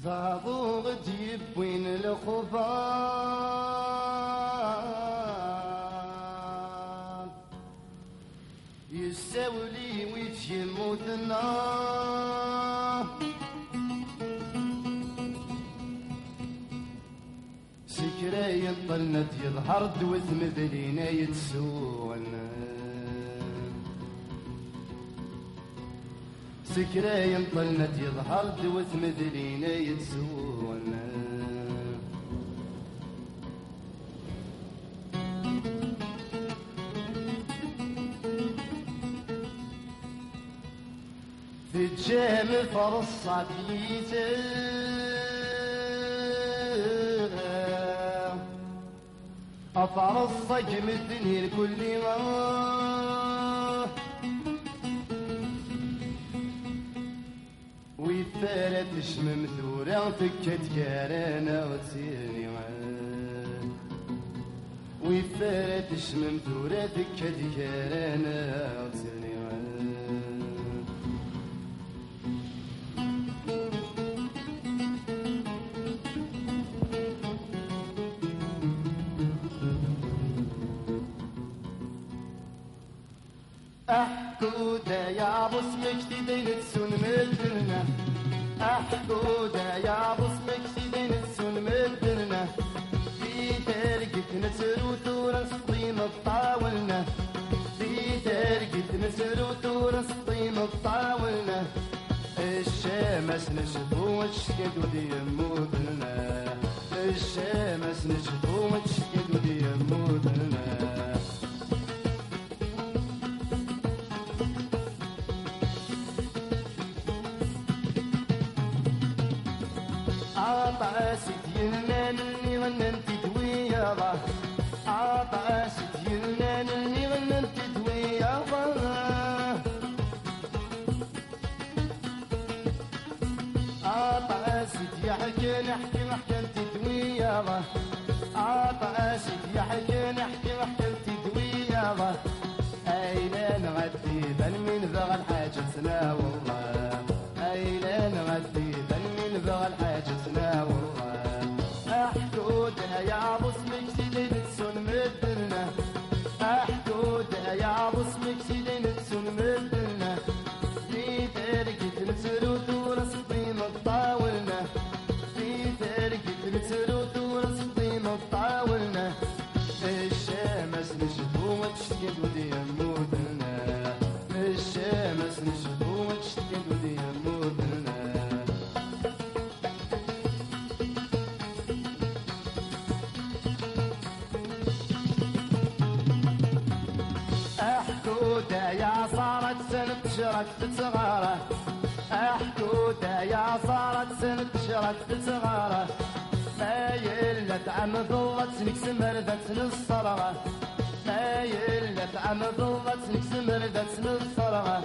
فاضو غتيب وين الخفاف يساولي ويت يموتنا سكري طلت يظهر دوث مثلينا يتسولنا سكري طلت يظهر دوث مثلينا يتسولنا في الجام فرصة أفرص صجم الدنيا الكل ما ويثارت شمم ثورة فكت كارانا وتسيرني ويثارت شمم ثورة فكت كارانا وتسيرني أحكودا يا بصمك تدين تسون مدرنا أحكودا يا بصمك تدين تسون مدرنا في ترقة نسر وتورس طيم الطاولنا في ترقة نسر وتورس طيم الطاولنا الشمس نشفو وتشكد ودي يموتنا الشمس نشفو وتشكد ودي يموتنا عطاسك يلنانني غننت دويابا عطاسك يلنانني غننت دويابا عطاسك يحكي نحكي انت دويابا عطاسك يحكي نحكي انت دويابا ايلان غدي بل من بغى الحاجتنا والله ايلان غدي بل من بغى الحاجتنا والله احدودها يا بصمك سيدي نتسون مدرنا احدودها يا بصمك سيدي نتسون مدرنا في تركة نسر وتورس طيم الطاولنا في تركة نسر وتورس طيم الطاولنا الشمس نشفو وتشتكد ودي يموتنا الشمس نشفو وتشتكد ودي يموتنا أحكودا يا صارت سنة شركت صغارة أحكودا يا صارت سنة شركت صغارة ما يلت عم ظلت سنك سمردت للصرغة ما يلت عم ظلت سنك سمردت للصرغة